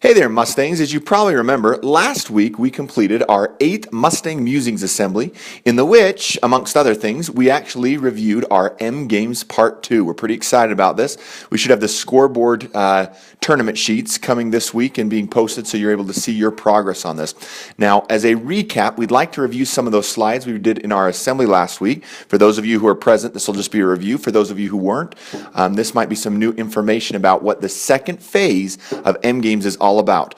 Hey there, Mustangs. As you probably remember, last week we completed our 8th Mustang Musings Assembly, in the which, amongst other things, we actually reviewed our M Games Part 2. We're pretty excited about this. We should have the scoreboard tournament sheets coming this week and being posted so you're able to see your progress on this. Now, as a recap, we'd like to review some of those slides we did in our assembly last week. For those of you who are present, this will just be a review. For those of you who weren't, this might be some new information about what the second phase of M Games is all about.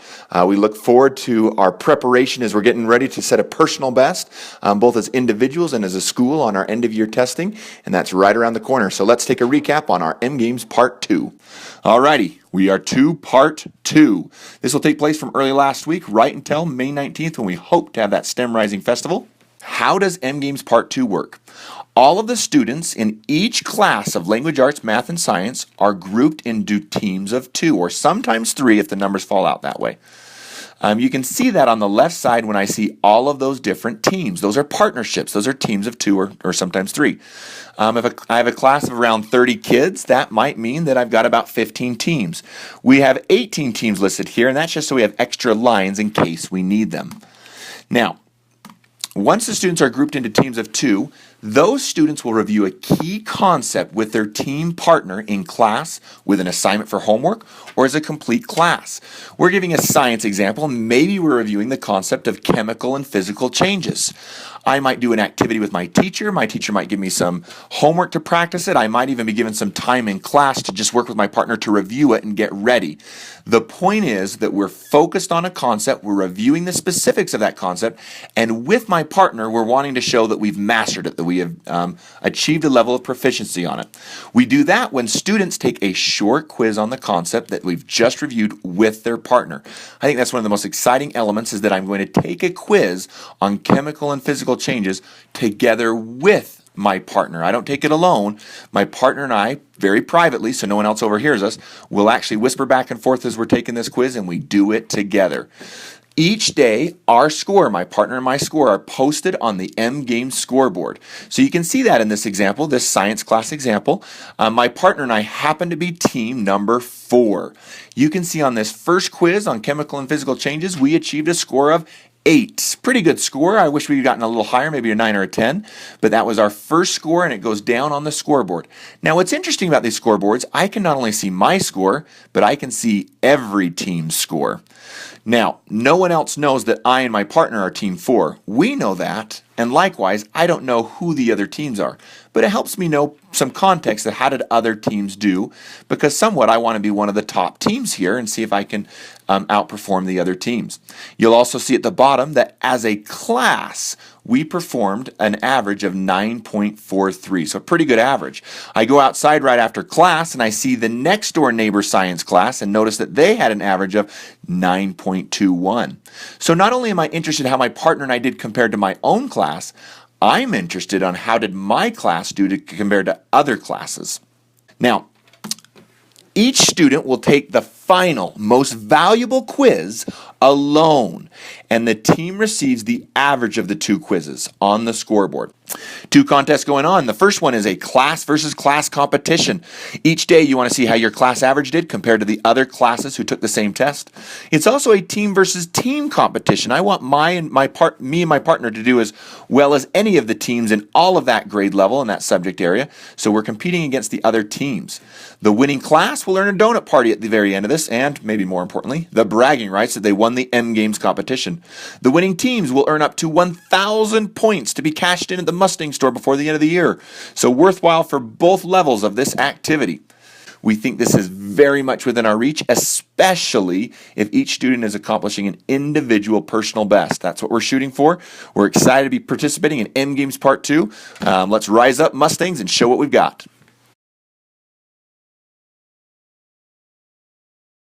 We look forward to our preparation as we're getting ready to set a personal best, both as individuals and as a school on our end of year testing, and that's right around the corner. So let's take a recap on our M Games Part 2. Alrighty, we are to Part 2. This will take place from early last week right until May 19th when we hope to have that STEM Rising Festival. How does M Games Part 2 work? All of the students in each class of language arts, math, and science are grouped into teams of 2, or sometimes 3 if the numbers fall out that way. You can see that on the left side when I see all of those different teams. Those are partnerships. Those are teams of 2 or sometimes 3. If I have a class of around 30 kids, that might mean that I've got about 15 teams. We have 18 teams listed here, and that's just so we have extra lines in case we need them. Now, once the students are grouped into teams of 2, those students will review a key concept with their team partner in class with an assignment for homework or as a complete class. We're giving a science example, and maybe we're reviewing the concept of chemical and physical changes. I might do an activity with my teacher. My teacher might give me some homework to practice it. I might even be given some time in class to just work with my partner to review it and get ready. The point is that we're focused on a concept, we're reviewing the specifics of that concept, and with my partner, we're wanting to show that we've mastered it, that we have achieved a level of proficiency on it. We do that when students take a short quiz on the concept that we've just reviewed with their partner. I think that's one of the most exciting elements, is that I'm going to take a quiz on chemical and physical changes together with my partner. I don't take it alone. My partner and I, very privately, so no one else overhears us, will actually whisper back and forth as we're taking this quiz, and we do it together. Each day, our score, my partner and my score, are posted on the M Games scoreboard. So you can see that in this example, this science class example. My partner and I happen to be team number 4. You can see on this first quiz on chemical and physical changes, we achieved a score of 8. Pretty good score. I wish we'd gotten a little higher, maybe a 9 or a 10, but that was our first score, and it goes down on the scoreboard. Now, what's interesting about these scoreboards, I can not only see my score, but I can see every team's score. Now, no one else knows that I and my partner are team 4. We know that, and likewise, I don't know who the other teams are, but it helps me know some context of how did other teams do, because somewhat I want to be one of the top teams here and see if I can outperform the other teams. You'll also see at the bottom that as a class, we performed an average of 9.43, so a pretty good average. I go outside right after class and I see the next door neighbor science class and notice that they had an average of 9.21. So not only am I interested in how my partner and I did compared to my own class, I'm interested on how did my class do compared to other classes. Now, each student will take the final, most valuable quiz alone, and the team receives the average of the 2 quizzes on the scoreboard. 2 contests going on. The first one is a class versus class competition. Each day you want to see how your class average did compared to the other classes who took the same test. It's also a team versus team competition. I want me and my partner to do as well as any of the teams in all of that grade level in that subject area, so we're competing against the other teams. The winning class will earn a donut party at the very end of this, and maybe more importantly, the bragging rights that they won the M Games competition. The winning teams will earn up to 1,000 points to be cashed in at the Mustang store before the end of the year. So worthwhile for both levels of this activity. We think this is very much within our reach, especially if each student is accomplishing an individual personal best. That's what we're shooting for. We're excited to be participating in M Games Part 2. Let's rise up, Mustangs, and show what we've got.